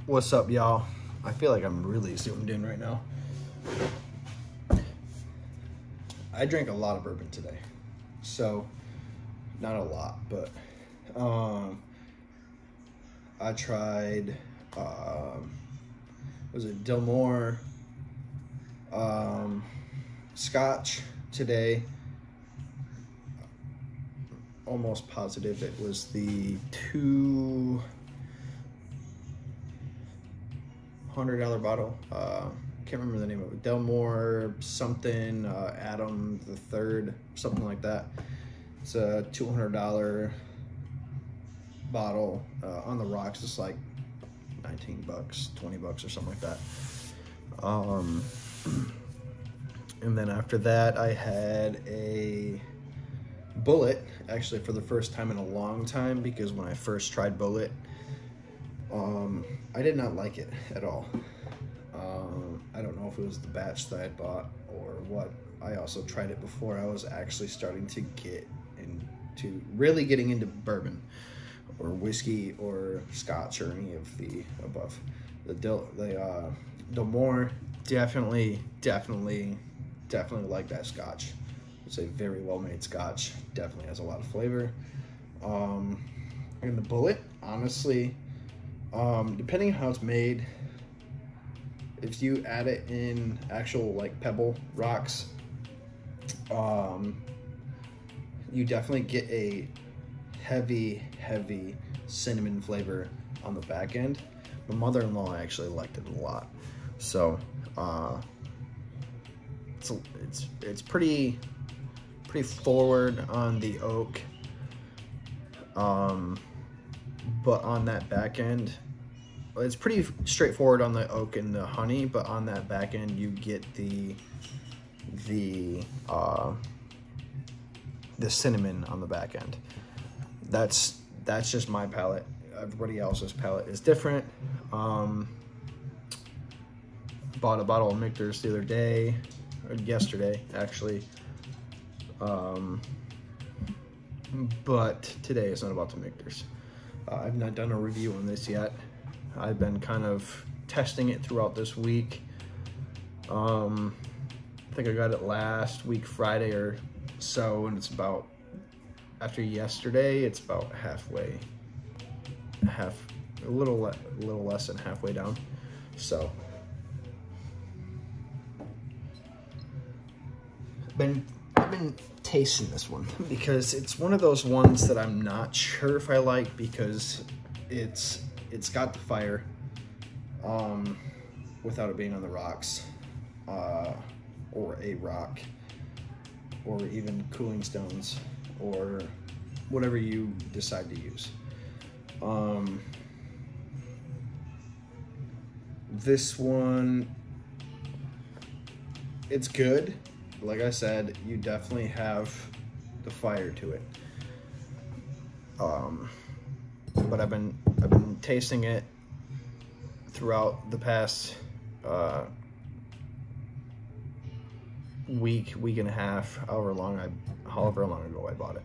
What's up, y'all? I feel like I'm really zoomed in right now. I drank a lot of bourbon today. So, not a lot, but I tried, was it Dilmore Scotch today. Almost positive it was the $200 bottle. Can't remember the name of it. Delmore something, Adam the Third, something like that. It's a $200 bottle. On the rocks, it's like 19 bucks, 20 bucks or something like that. And then after that, I had a Bullet, actually for the first time in a long time, because when I first tried Bullet, I did not like it at all. I don't know if it was the batch that I bought or what. I also tried it before I was actually starting to get into, really getting into bourbon or whiskey or scotch or any of the above. The Dilmore, definitely like that scotch. It's a very well-made scotch. Definitely has a lot of flavor. And the Bullet, honestly, depending on how it's made, if you add it in actual like pebble rocks, you definitely get a heavy cinnamon flavor on the back end. My mother-in-law actually liked it a lot. So it's pretty forward on the oak, but on that back end, it's pretty straightforward on the oak and the honey, but on that back end you get the cinnamon on the back end. That's just my palate. Everybody else's palate is different. Bought a bottle of Michter's the other day, or yesterday actually. But today is not about the Michter's. I've not done a review on this yet. I've been kind of testing it throughout this week. I think I got it last week Friday or so, and it's about, after yesterday, it's about a little less than halfway down. So I've been tasting this one because it's one of those ones that I'm not sure if I like, because it's got the fire without it being on the rocks, or a rock, or even cooling stones, or whatever you decide to use. This one, it's good. Like I said, you definitely have the fire to it. But I've been tasting it throughout the past week and a half, however long ago I bought it.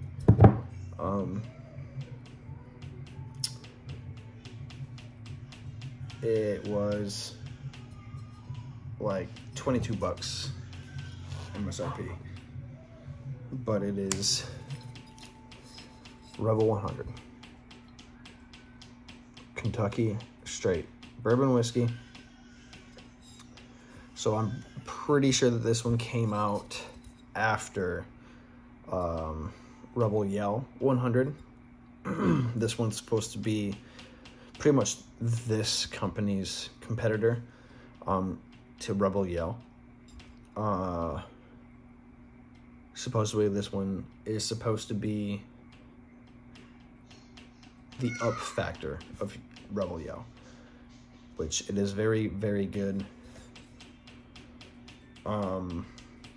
It was like 22 bucks MSRP, but it is Rebel 100 Kentucky straight bourbon whiskey. So I'm pretty sure that this one came out after Rebel Yell 100. This one's supposed to be pretty much this company's competitor to Rebel Yell. Supposedly this one is supposed to be the up factor of Rebel Yell, which it is very good.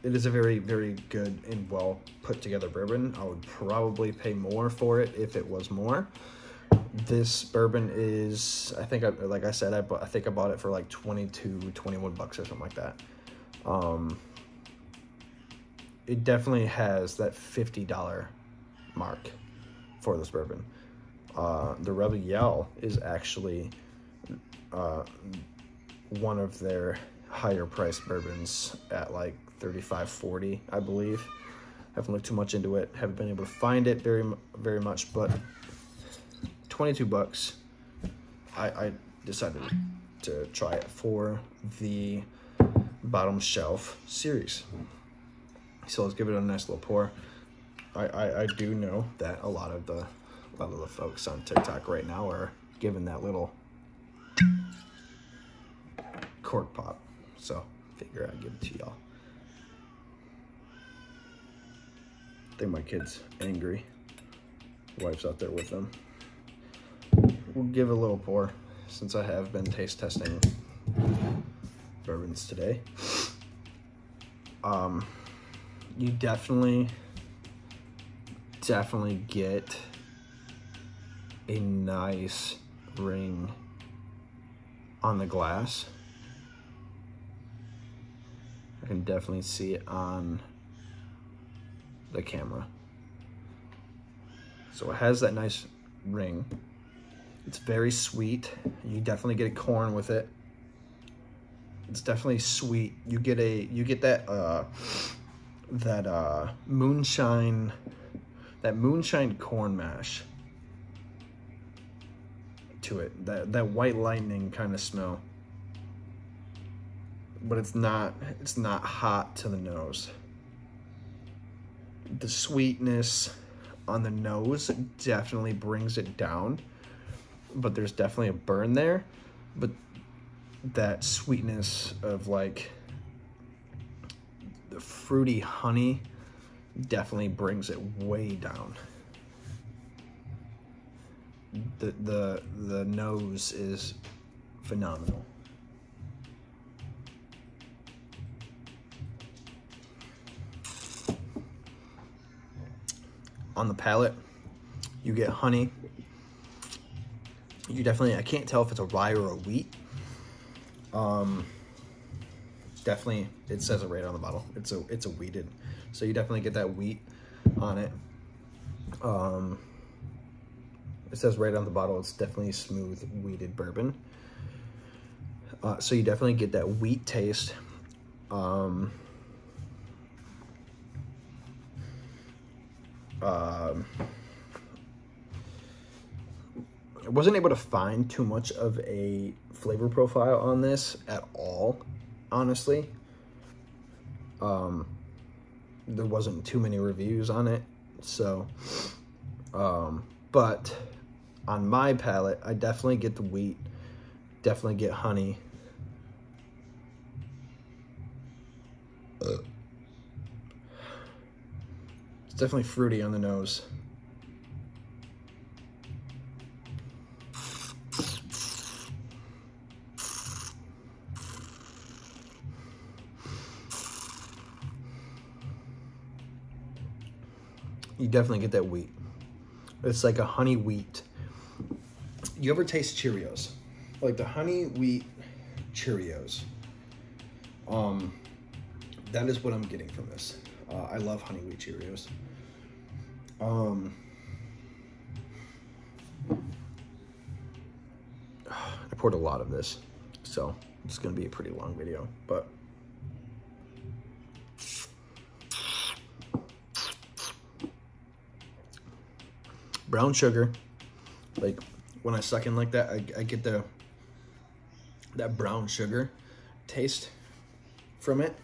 It is a very good and well put together bourbon. I would probably pay more for it if it was more. This bourbon is, I think, like I said, I think I bought it for like 22, 21 bucks or something like that. It definitely has that $50 mark for this bourbon. The Rebel Yell is actually one of their higher priced bourbons at like $35-40, I believe. Haven't looked too much into it. Haven't been able to find it very much, but $22. I decided to try it for the bottom shelf series. So let's give it a nice little pour. I do know that a lot of the folks on TikTok right now are giving that little cork pop. So figure I'd give it to y'all. I think my kid's angry. Wife's out there with them. We'll give it a little pour since I have been taste testing bourbons today. You definitely get a nice ring on the glass. I can definitely see it on the camera. So it has that nice ring. It's very sweet. You definitely get a corn with it. It's definitely sweet. You get that moonshine corn mash to it. That white lightning kind of smell. But it's not hot to the nose. The sweetness on the nose definitely brings it down, but there's definitely a burn there. But that sweetness of like the fruity honey definitely brings it way down. The nose is phenomenal. On the palate, you get honey. You definitely, I can't tell if it's a rye or a wheat. Definitely, it says it right on the bottle. It's a wheated, so you definitely get that wheat on it. It says right on the bottle, it's definitely a smooth wheated bourbon. So you definitely get that wheat taste. I wasn't able to find too much of a flavor profile on this at all, honestly. There wasn't too many reviews on it, so but on my palate, I definitely get the wheat, definitely get honey. It's definitely fruity on the nose. You definitely get that wheat. It's like a honey wheat. You ever taste Cheerios? Like the honey wheat Cheerios. That is what I'm getting from this. I love honey wheat Cheerios. I poured a lot of this, so it's gonna be a pretty long video, but brown sugar, like when I suck in like that, I get that brown sugar taste from it.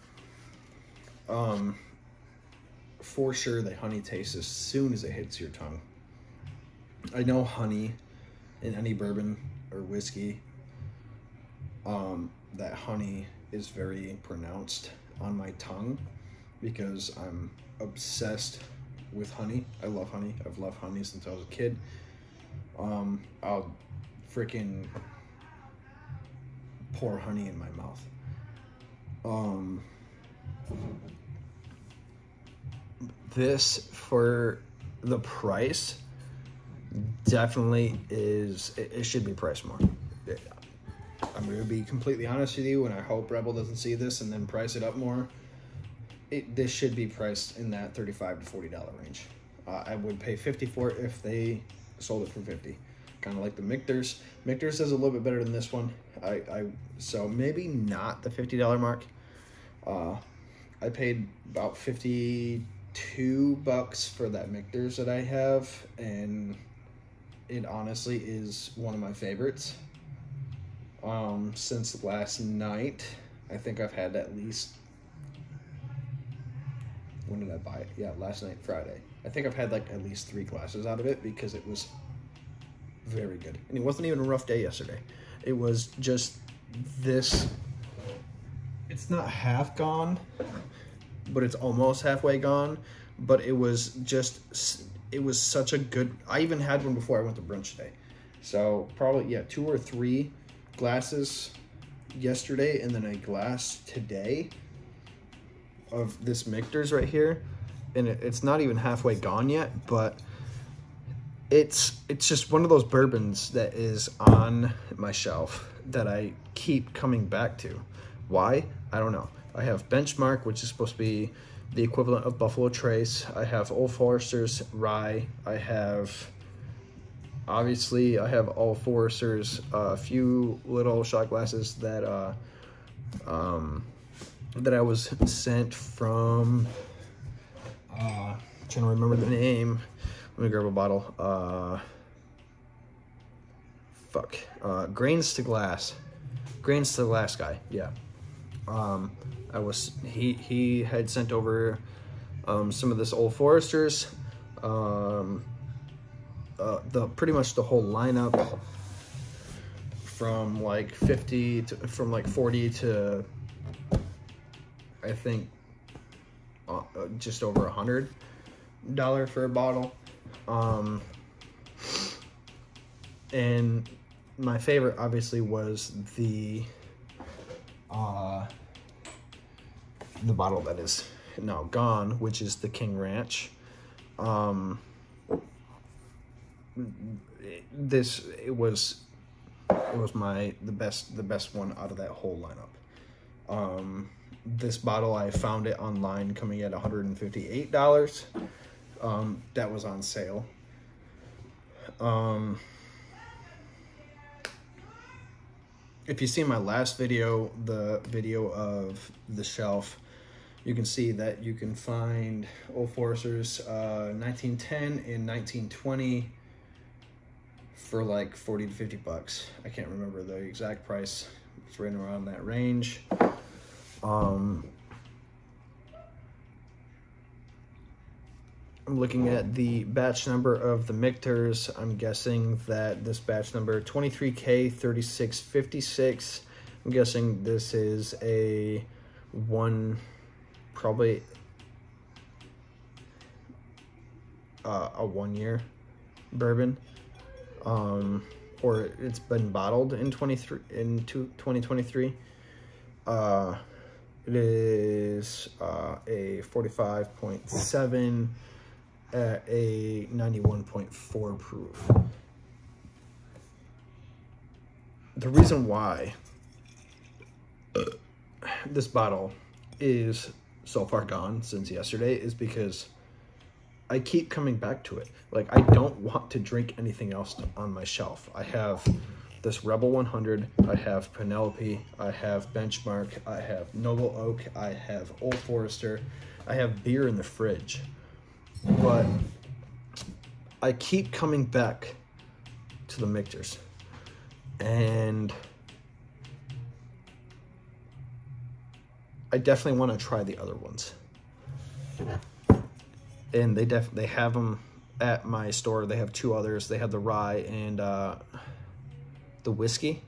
For sure the honey taste as soon as it hits your tongue. I know honey in any bourbon or whiskey, that honey is very pronounced on my tongue because I'm obsessed with honey. I love honey. I've loved honey since I was a kid. I'll freaking pour honey in my mouth. This, for the price, definitely is, it should be priced more. I'm going to be completely honest with you, and I hope Rebel doesn't see this and then price it up more. This should be priced in that $35 to $40 range. I would pay $50 for it if they sold it for $50. kind of like the Michter's. Michter's is a little bit better than this one. So maybe not the $50 mark. I paid about $52 for that Michter's that I have, and it honestly is one of my favorites. Since last night, I think I've had at least, when did I buy it? Yeah, last night, Friday. I think I've had like at least 3 glasses out of it because it was very good. And it wasn't even a rough day yesterday. It was just this, it's not half gone, but it's almost halfway gone. But it was just, it was such a good, I even had one before I went to brunch today. So probably, yeah, 2 or 3 glasses yesterday and then a glass today of this Michter's right here. And it's not even halfway gone yet, but it's just one of those bourbons that is on my shelf that I keep coming back to. Why? I don't know. I have Benchmark, which is supposed to be the equivalent of Buffalo Trace. I have Old Forester's Rye. I have Old Forester's, a few little shot glasses that that I was sent from, trying to remember the name. Let me grab a bottle. Grains to Glass guy. Yeah. He had sent over some of this Old Forester's, pretty much the whole lineup from like 40 to I think just over $100 for a bottle. And my favorite obviously was the bottle that is now gone, which is the King Ranch. It was the best one out of that whole lineup. This bottle, I found it online coming at $158. That was on sale. If you see my last video, the video of the shelf, you can see that you can find Old Forester's 1910 and 1920 for like 40 to 50 bucks. I can't remember the exact price. It's right around that range. I'm looking at the batch number of the Michter's. I'm guessing that this batch number 23K3656. I'm guessing this is a 1 year bourbon, or it's been bottled in 2023. It is a 45.7 at a 91.4 proof. The reason why this bottle is so far gone since yesterday is because I keep coming back to it. Like, I don't want to drink anything else on my shelf. I have this Rebel 100, I have Penelope, I have Benchmark, I have Noble Oak, I have Old Forester, I have beer in the fridge. But I keep coming back to the Michter's, and I definitely want to try the other ones. And they have them at my store. They have 2 others. They have the rye and the whiskey.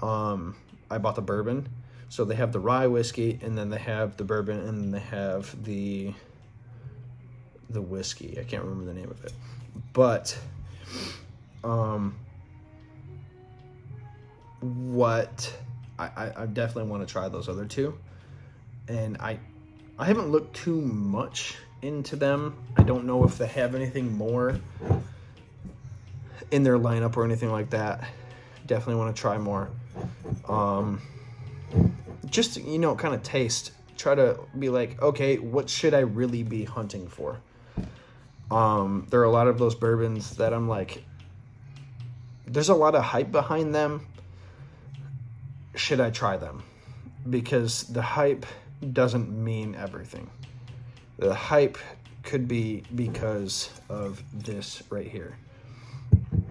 I bought the bourbon, so they have the rye whiskey, and then they have the bourbon, and then they have the whiskey. I can't remember the name of it, but what I definitely want to try those other 2, and I haven't looked too much into them. I don't know if they have anything more in their lineup or anything like that. Definitely want to try more. Just, you know, kind of taste. Try to be like, okay, what should I really be hunting for? There are a lot of those bourbons that I'm like, there's a lot of hype behind them. Should I try them? Because the hype doesn't mean everything. The hype could be because of this right here.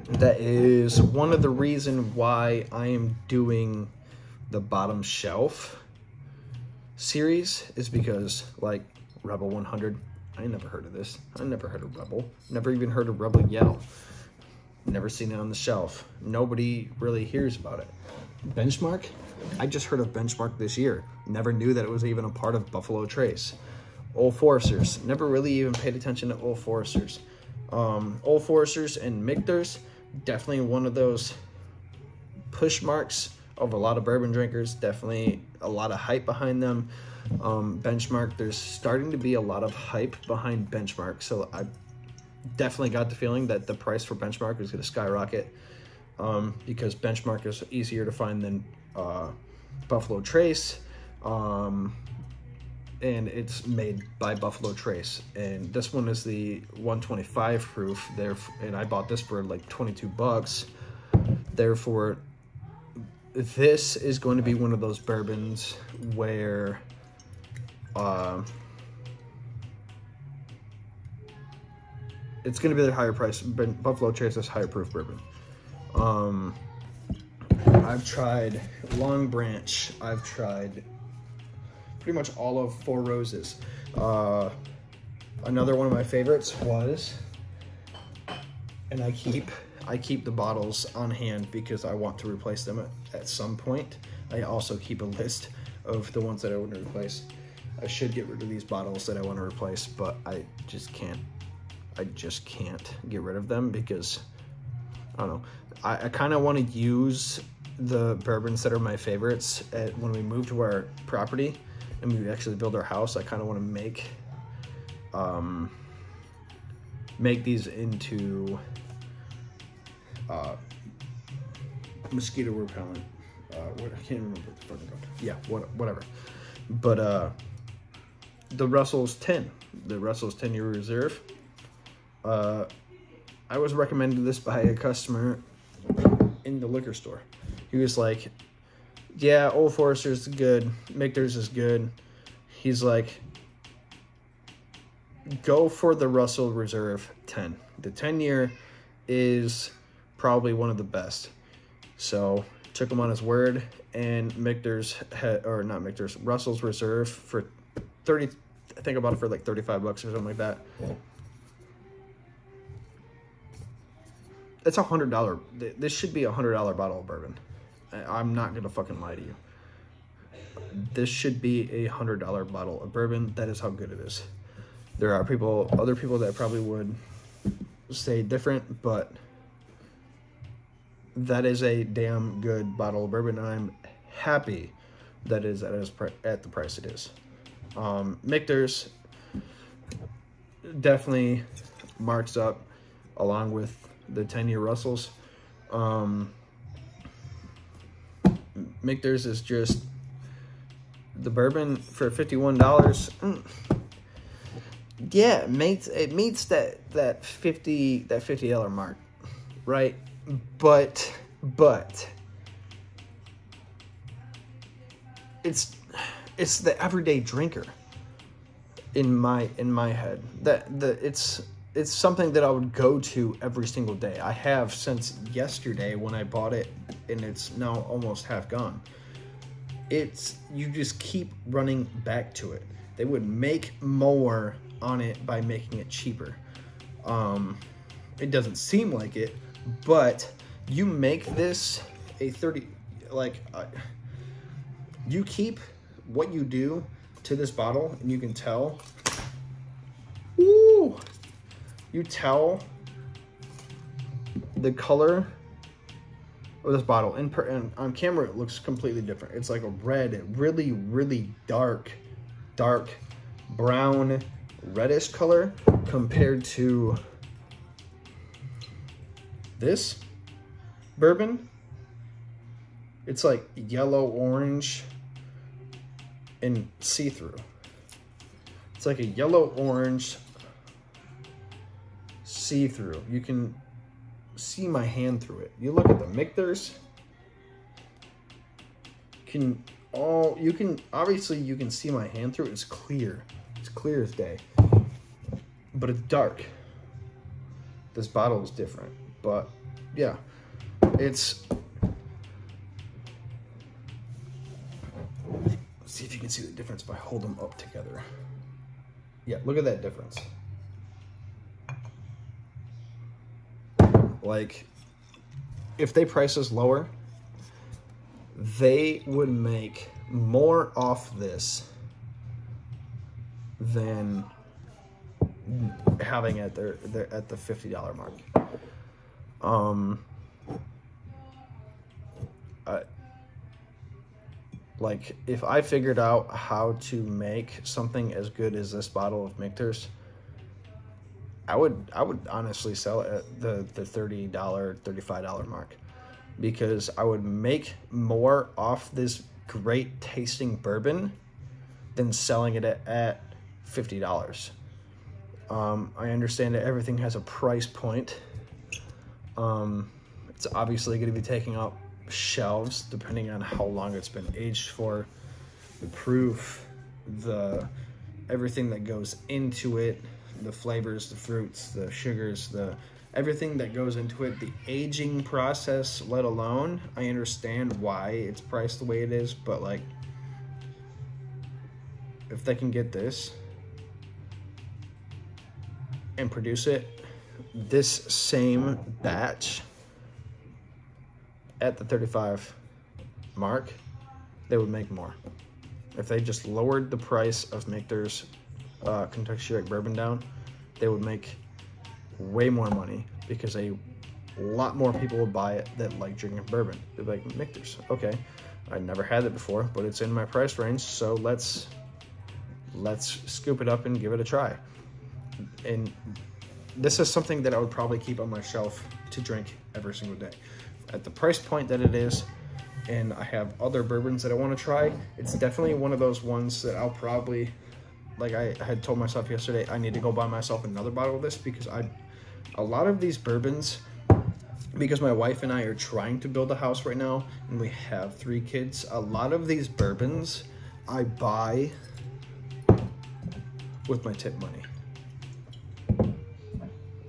That is one of the reasons why I am doing the bottom shelf series, is because, like, Rebel 100, I never heard of this. I never heard of Rebel. Never even heard of Rebel Yell. Never seen it on the shelf. Nobody really hears about it. Benchmark, I just heard of Benchmark this year. Never knew that it was even a part of Buffalo Trace. Old Foresters, never really even paid attention to Old Foresters. Old Foresters and Michter's, definitely one of those push marks of a lot of bourbon drinkers. Definitely a lot of hype behind them. Benchmark, there's starting to be a lot of hype behind Benchmark, so I definitely got the feeling that the price for Benchmark is going to skyrocket, because Benchmark is easier to find than Buffalo Trace, and it's made by Buffalo Trace, and this one is the 125 proof there, and I bought this for like 22 bucks. Therefore, this is going to be one of those bourbons where it's going to be the higher price. Buffalo Trace is higher proof bourbon. I've tried Long Branch. I've tried pretty much all of Four Roses. Another one of my favorites was, and I keep the bottles on hand because I want to replace them at some point. I also keep a list of the ones that I want to replace. I should get rid of these bottles that I want to replace, but I just can't. I just can't get rid of them because, I don't know. I kind of want to use the bourbons that are my favorites when we move to our property and we actually build our house. I kind of want to make these into mosquito repellent. I can't remember what the fuck it's called. Yeah, whatever. But the Russell's 10 year reserve. I was recommended this by a customer in the liquor store. He was like, yeah, Old Forester's good, Michter's is good. He's like, go for the Russell Reserve 10. The 10 year is probably one of the best. So took him on his word, and Russell's Reserve for 30, I think I bought it for like 35 bucks or something like that. It's $100. This should be $100 bottle of bourbon. I'm not gonna fucking lie to you. This should be a $100 bottle of bourbon. That is how good it is. There are other people that probably would say different, but that is a damn good bottle of bourbon, and I'm happy that it is at the price it is. Michter's definitely marks up along with the 10-year Russells. Michter's is just the bourbon for $51. Yeah, it meets that $50 mark, right? But it's the everyday drinker in my head. It's something that I would go to every single day. I have since yesterday when I bought it, and it's now almost half gone. You just keep running back to it. They would make more on it by making it cheaper. It doesn't seem like it, but you make this a 30, you keep what you do to this bottle, and you can tell, woo, you tell the color of this bottle. And on camera, it looks completely different. It's like a red, really, really dark brown, reddish color compared to this bourbon. It's like yellow, orange, and see-through. It's like a yellow, orange, see-through. You can see my hand through it. You look at the Michter's, obviously you can see my hand through it. It's clear. It's clear as day. But it's dark. This bottle is different. But yeah, it's, see if you can see the difference if I hold them up together. Yeah, look at that difference. Like, if they price us lower, they would make more off this than having it they're at the $50 mark. Like, if I figured out how to make something as good as this bottle of Michter's, I would honestly sell it at the $30, $35 mark, because I would make more off this great tasting bourbon than selling it at $50. I understand that everything has a price point. It's obviously going to be taking up shelves depending on how long it's been aged for, the proof, everything that goes into it, the flavors, the fruits, the sugars, everything that goes into it, the aging process, let alone. I understand why it's priced the way it is, but like, if they can get this and produce it, this same batch at the 35 mark, they would make more. If they just lowered the price of Michter's Kentucky Straight Bourbon down, they would make way more money, because a lot more people would buy it that like drinking bourbon. They'd be like, Michter's, okay, I never had it before, but it's in my price range, so let's scoop it up and give it a try. And this is something that I would probably keep on my shelf to drink every single day. At the price point that it is, and I have other bourbons that I want to try, it's definitely one of those ones that I'll probably, like I had told myself yesterday, I need to go buy myself another bottle of this, because a lot of these bourbons, because my wife and I are trying to build a house right now, and we have 3 kids, a lot of these bourbons I buy with my tip money.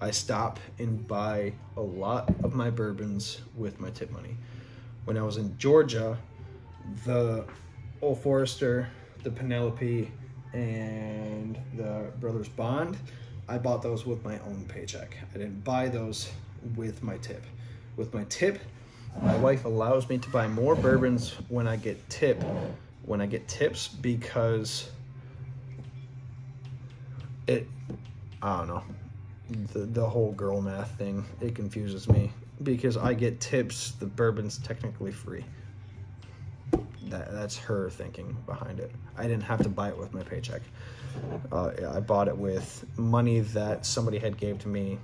I stop and buy a lot of my bourbons with my tip money. When I was in Georgia, the Old Forester, the Penelope, and the Brothers Bond, I bought those with my own paycheck. I didn't buy those with my tip. With my tip, my wife allows me to buy more bourbons when I get tips, because I don't know. The whole girl math thing, it confuses me, because I get tips, the bourbon's technically free. That's her thinking behind it. I didn't have to buy it with my paycheck. I bought it with money that somebody had gave to me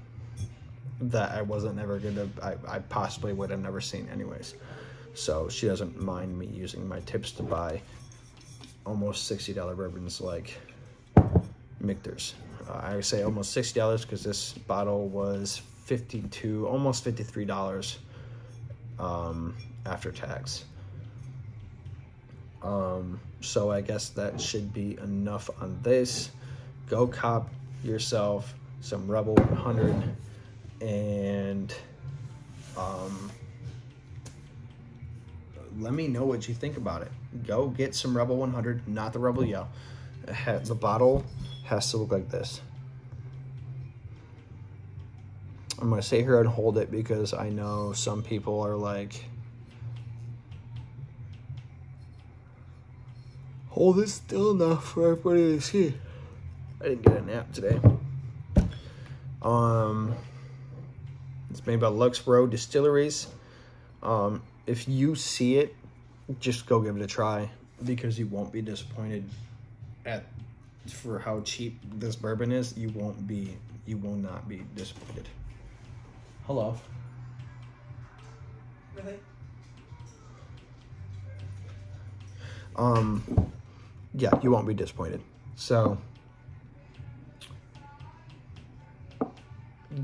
that I wasn't ever gonna, I possibly would have never seen anyways. So she doesn't mind me using my tips to buy almost $60 bourbons like Michter's. I say almost $60 because this bottle was $52, almost $53 after tax. So I guess that should be enough on this. Go cop yourself some Rebel 100, and let me know what you think about it. Go get some Rebel 100, not the Rebel Yell. The bottle has to look like this. I'm gonna sit here and hold it because I know some people are like, hold it still enough for everybody to see. I didn't get a nap today. It's made by Lux Row Distilleries. If you see it, just go give it a try, because you won't be disappointed for how cheap this bourbon is. You will not be disappointed. Hello. Really? Yeah, you won't be disappointed. So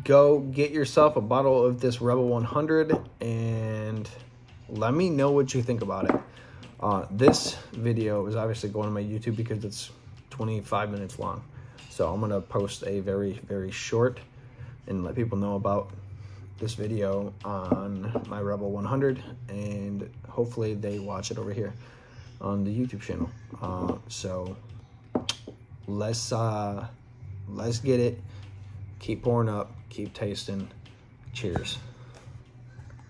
go get yourself a bottle of this Rebel 100 and let me know what you think about it. This video is obviously going on my YouTube because it's 25 minutes long. So I'm going to post a very, very short and let people know about this video on my Rebel 100, and hopefully they watch it over here on the YouTube channel. So let's get it. Keep pouring up, keep tasting. Cheers.